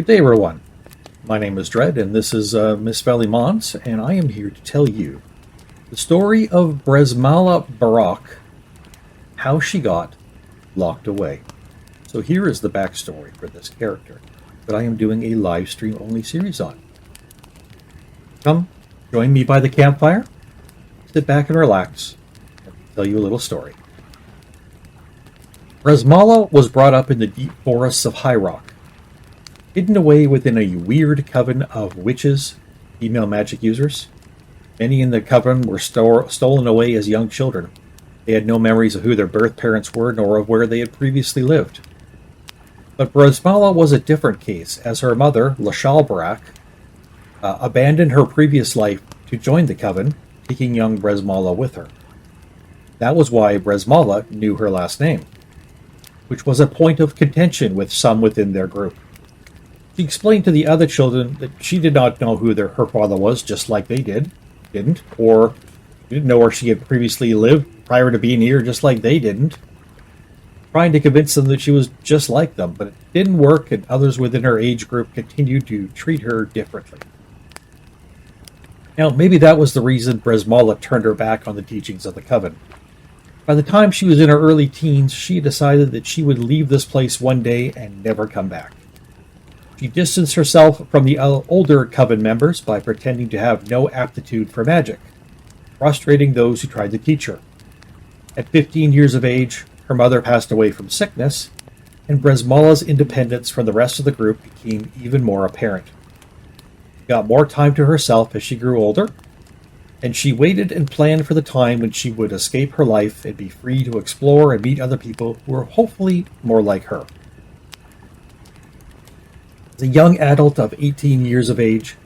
Good day, everyone. My name is Dread, and this is Mist-Valley-Modz, and I am here to tell you the story of Bresmala Berach, how she got locked away. So here is the backstory for this character that I am doing a live stream only series on. Come, join me by the campfire, sit back and relax, and I'll tell you a little story. Bresmala was brought up in the deep forests of High Rock, hidden away within a weird coven of witches, female magic users. Many in the coven were stolen away as young children. They had no memories of who their birth parents were, nor of where they had previously lived. But Bresmala was a different case, as her mother, Berach, abandoned her previous life to join the coven, taking young Bresmala with her. That was why Bresmala knew her last name, which was a point of contention with some within their group. She explained to the other children that she did not know who her father was, just like they didn't, or didn't know where she had previously lived prior to being here, just like they didn't, trying to convince them that she was just like them, but it didn't work, and others within her age group continued to treat her differently. Now, maybe that was the reason Bresmala turned her back on the teachings of the coven. By the time she was in her early teens, she decided that she would leave this place one day and never come back. She distanced herself from the older coven members by pretending to have no aptitude for magic, frustrating those who tried to teach her. At 15 years of age, her mother passed away from sickness, and Bresmala's independence from the rest of the group became even more apparent. She got more time to herself as she grew older, and she waited and planned for the time when she would escape her life and be free to explore and meet other people who were hopefully more like her. As a young adult of 18 years of age,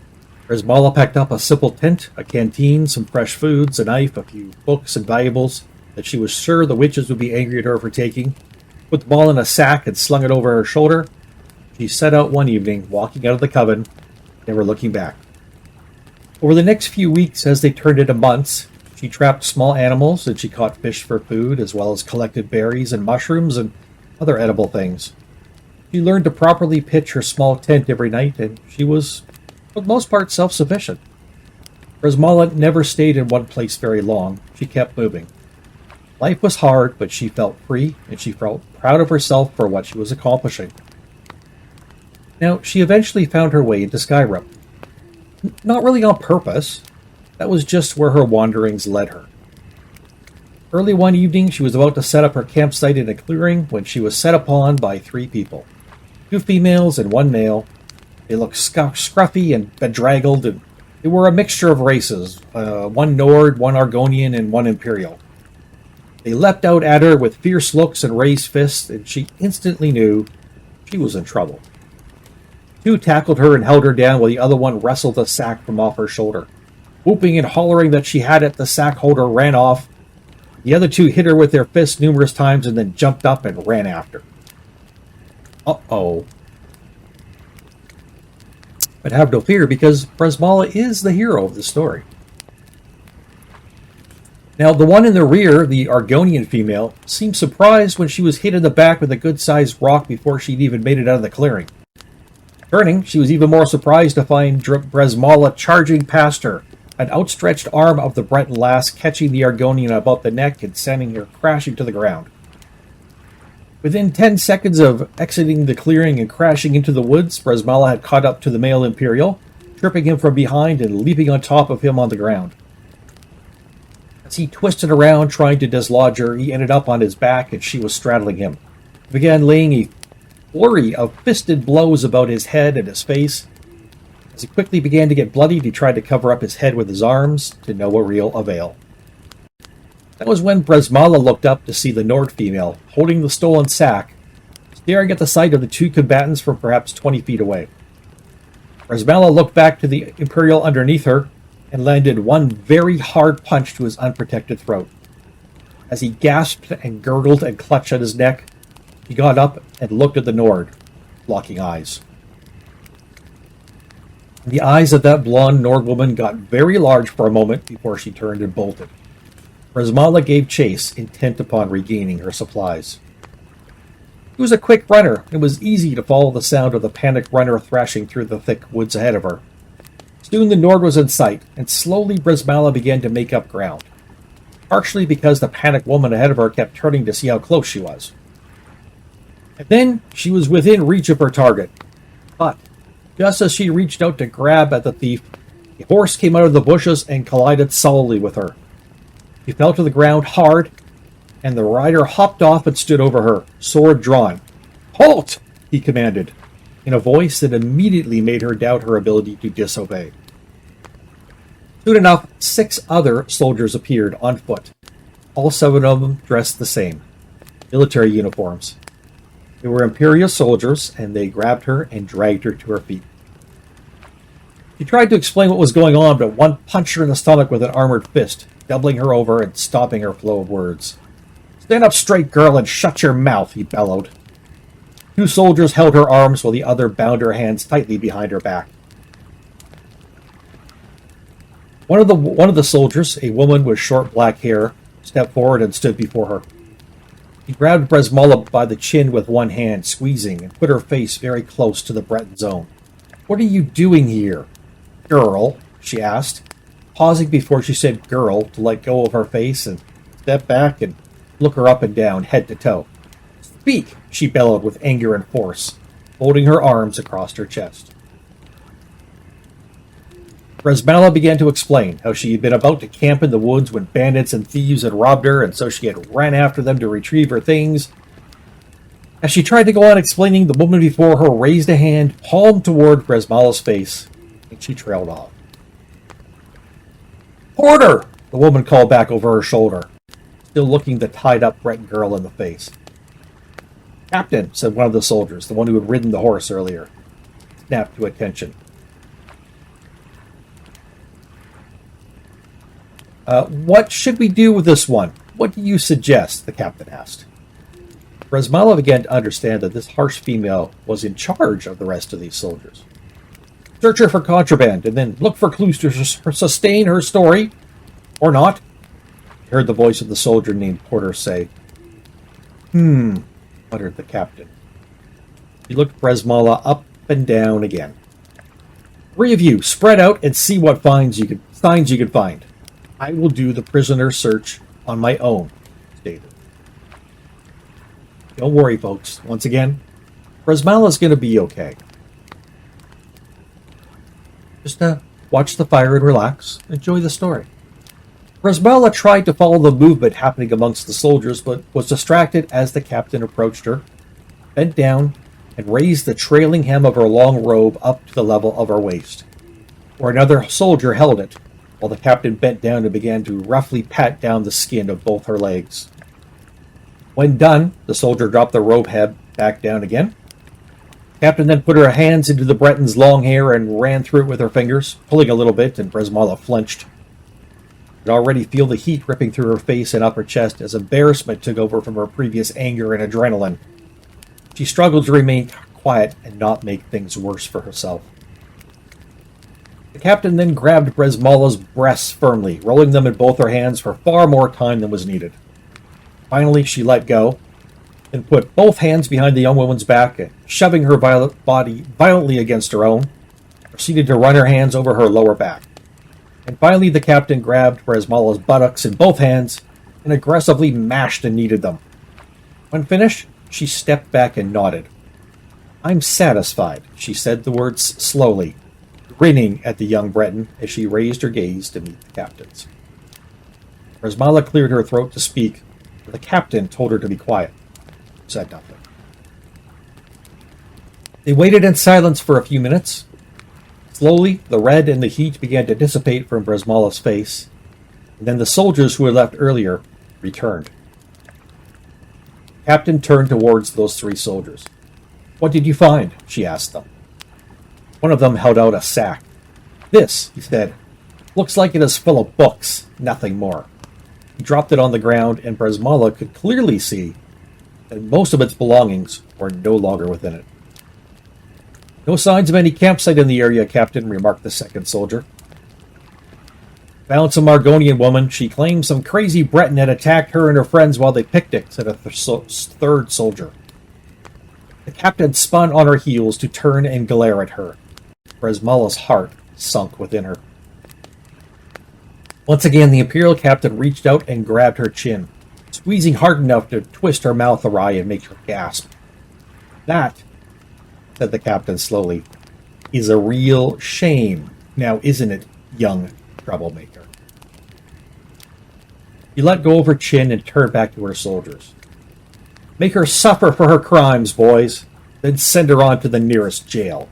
Bresmala packed up a simple tent, a canteen, some fresh foods, a knife, a few books and valuables that she was sure the witches would be angry at her for taking, put them all in a sack and slung it over her shoulder. She set out one evening, walking out of the coven, never looking back. Over the next few weeks, as they turned into months, she trapped small animals and she caught fish for food, as well as collected berries and mushrooms and other edible things. She learned to properly pitch her small tent every night, and she was, for the most part, self-sufficient. Bresmala never stayed in one place very long. She kept moving. Life was hard, but she felt free, and she felt proud of herself for what she was accomplishing. Now, she eventually found her way into Skyrim. Not really on purpose. That was just where her wanderings led her. Early one evening, she was about to set up her campsite in a clearing when she was set upon by three people. Two females and one male. They looked scruffy and bedraggled, and they were a mixture of races, one Nord, one Argonian, and one Imperial. They leapt out at her with fierce looks and raised fists, and she instantly knew she was in trouble. Two tackled her and held her down while the other one wrestled the sack from off her shoulder. Whooping and hollering that she had it, the sack holder ran off. The other two hit her with their fists numerous times and then jumped up and ran after. Uh-oh. But have no fear, because Bresmala is the hero of the story. Now, the one in the rear, the Argonian female, seemed surprised when she was hit in the back with a good-sized rock before she'd even made it out of the clearing. Turning, she was even more surprised to find Bresmala charging past her, an outstretched arm of the Breton lass catching the Argonian about the neck and sending her crashing to the ground. Within 10 seconds of exiting the clearing and crashing into the woods, Bresmala had caught up to the male Imperial, tripping him from behind and leaping on top of him on the ground. As he twisted around trying to dislodge her, he ended up on his back and she was straddling him. He began laying a flurry of fisted blows about his head and his face. As he quickly began to get bloodied, he tried to cover up his head with his arms, to no real avail. That was when Bresmala looked up to see the Nord female, holding the stolen sack, staring at the sight of the two combatants from perhaps 20 feet away. Bresmala looked back to the Imperial underneath her, and landed one very hard punch to his unprotected throat. As he gasped and gurgled and clutched at his neck, he got up and looked at the Nord, locking eyes. The eyes of that blonde Nord woman got very large for a moment before she turned and bolted. Bresmala gave chase, intent upon regaining her supplies. He was a quick runner, and it was easy to follow the sound of the panicked runner thrashing through the thick woods ahead of her. Soon the Nord was in sight, and slowly Bresmala began to make up ground, partially because the panicked woman ahead of her kept turning to see how close she was. And then she was within reach of her target. But just as she reached out to grab at the thief, a horse came out of the bushes and collided solidly with her. She fell to the ground hard, and the rider hopped off and stood over her, sword drawn. "Halt!" he commanded, in a voice that immediately made her doubt her ability to disobey. Soon enough, 6 other soldiers appeared on foot, all 7 of them dressed the same, military uniforms. They were Imperial soldiers, and they grabbed her and dragged her to her feet. She tried to explain what was going on, but one punched her in the stomach with an armored fist, doubling her over and stopping her flow of words. "Stand up straight, girl, and shut your mouth," he bellowed. 2 soldiers held her arms while the other bound her hands tightly behind her back. One of the soldiers, a woman with short black hair, stepped forward and stood before her. He grabbed Bresmala by the chin with one hand, squeezing, and put her face very close to the Breton's own. "What are you doing here, girl?" she asked, pausing before she said girl to let go of her face and step back and look her up and down, head to toe. "Speak!" she bellowed with anger and force, folding her arms across her chest. Bresmala began to explain how she had been about to camp in the woods when bandits and thieves had robbed her, and so she had ran after them to retrieve her things. As she tried to go on explaining, the woman before her raised a hand, palmed toward Bresmala's face, and she trailed off. "Porter!" the woman called back over her shoulder, still looking the tied-up Breton girl in the face. "Captain," said one of the soldiers, the one who had ridden the horse earlier, snapped to attention. What should we do with this one? What do you suggest?" the captain asked. Bresmala began to understand that this harsh female was in charge of the rest of these soldiers. "Search her for contraband, and then look for clues to sustain her story. Or not," he heard the voice of the soldier named Porter say. Muttered the captain. He looked Bresmala up and down again. "3 of you, spread out and see what signs you can find. I will do the prisoner search on my own," stated. "Don't worry, folks. Once again, Bresmala's going to be okay. Just watch the fire and relax. Enjoy the story." Bresmala tried to follow the movement happening amongst the soldiers, but was distracted as the captain approached her, bent down, and raised the trailing hem of her long robe up to the level of her waist, where another soldier held it, while the captain bent down and began to roughly pat down the skin of both her legs. When done, the soldier dropped the robe head back down again. The captain then put her hands into the Breton's long hair and ran through it with her fingers, pulling a little bit, and Bresmala flinched. Could already feel the heat ripping through her face and upper chest as embarrassment took over from her previous anger and adrenaline. She struggled to remain quiet and not make things worse for herself. The captain then grabbed Bresmala's breasts firmly, rolling them in both her hands for far more time than was needed. Finally, she let go, and put both hands behind the young woman's back, and shoving her body violently against her own, proceeded to run her hands over her lower back. And finally, the captain grabbed Bresmala's buttocks in both hands and aggressively mashed and kneaded them. When finished, she stepped back and nodded. "I'm satisfied," she said the words slowly, grinning at the young Breton as she raised her gaze to meet the captain's. Bresmala cleared her throat to speak, but the captain told her to be quiet. She said nothing. They waited in silence for a few minutes. Slowly, the red and the heat began to dissipate from Bresmala's face, and then the soldiers who had left earlier returned. The captain turned towards those 3 soldiers. "What did you find?" she asked them. One of them held out a sack. "This," he said, "looks like it is full of books, nothing more." He dropped it on the ground, and Bresmala could clearly see that most of its belongings were no longer within it. "No signs of any campsite in the area, Captain," remarked the second soldier. "Found some Argonian woman. She claims some crazy Breton had attacked her and her friends while they picnicked," said a third soldier. The captain spun on her heels to turn and glare at her. Bresmala's heart sunk within her. Once again, the Imperial captain reached out and grabbed her chin, squeezing hard enough to twist her mouth awry and make her gasp. "That," said the captain slowly, "is a real shame. Now isn't it, young troublemaker?" He let go of her chin and turned back to her soldiers. "Make her suffer for her crimes, boys, then send her on to the nearest jail."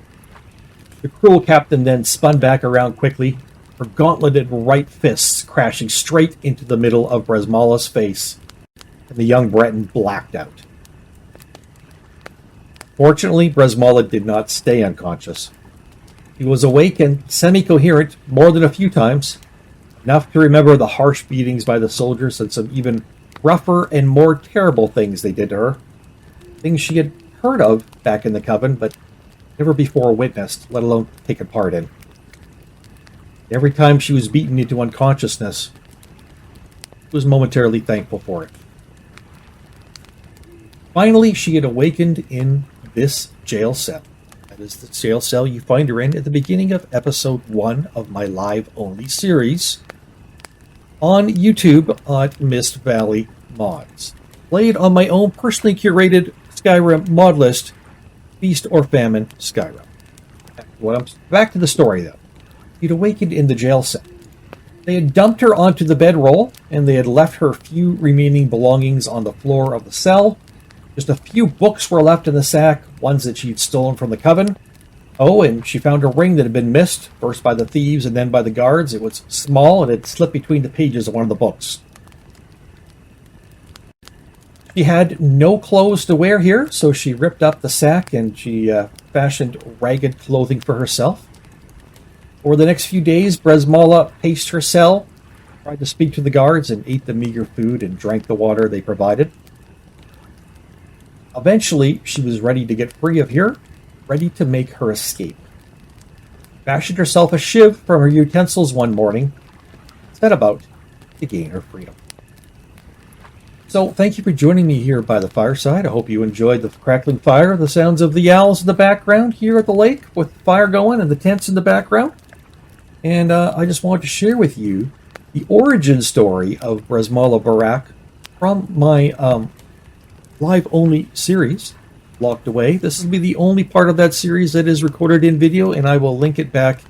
The cruel captain then spun back around quickly, her gauntleted right fists crashing straight into the middle of Bresmala's face, and the young Breton blacked out. Fortunately, Bresmala did not stay unconscious. He was awake and semi-coherent more than a few times, enough to remember the harsh beatings by the soldiers and some even rougher and more terrible things they did to her. Things she had heard of back in the Coven, but never before witnessed, let alone taken part in. Every time she was beaten into unconsciousness, she was momentarily thankful for it. Finally, she had awakened in this jail cell. That is the jail cell you find her in at the beginning of episode 1 of my live-only series on YouTube at Mist-Valley-Modz. Played on my own personally curated Skyrim modlist, Feast or Famine Skyrim. Back to the story, though. She'd awakened in the jail cell. They had dumped her onto the bedroll, and they had left her few remaining belongings on the floor of the cell. Just a few books were left in the sack, ones that she'd stolen from the Coven. Oh, and she found a ring that had been missed, first by the thieves and then by the guards. It was small, and it slipped between the pages of one of the books. She had no clothes to wear here, so she ripped up the sack and she fashioned ragged clothing for herself. Over the next few days, Bresmala paced her cell, tried to speak to the guards, and ate the meager food and drank the water they provided. Eventually, she was ready to get free of here, ready to make her escape. Fashioned herself a shiv from her utensils one morning, set about to gain her freedom. So, thank you for joining me here by the fireside. I hope you enjoyed the crackling fire, the sounds of the owls in the background here at the lake, with the fire going and the tents in the background. And I just wanted to share with you the origin story of Bresmala Berach from my live-only series, Locked Away. This will be the only part of that series that is recorded in video, and I will link it back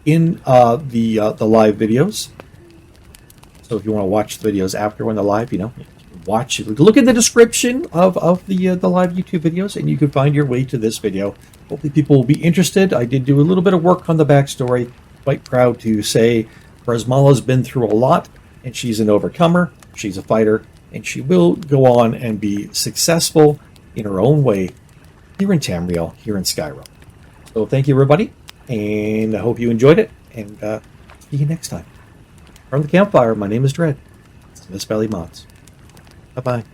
in the live videos. So if you want to watch the videos after when they're live, you can watch it. Look at the description of the live YouTube videos, and you can find your way to this video. Hopefully people will be interested. I did do a little bit of work on the backstory. Quite proud to say Bresmala's been through a lot, and she's an overcomer, she's a fighter, and she will go on and be successful in her own way here in Tamriel, here in Skyrim. So thank you, everybody, and I hope you enjoyed it, and see you next time. From the Campfire, my name is Dread. It's Mist-Valley-Modz. Bye-bye.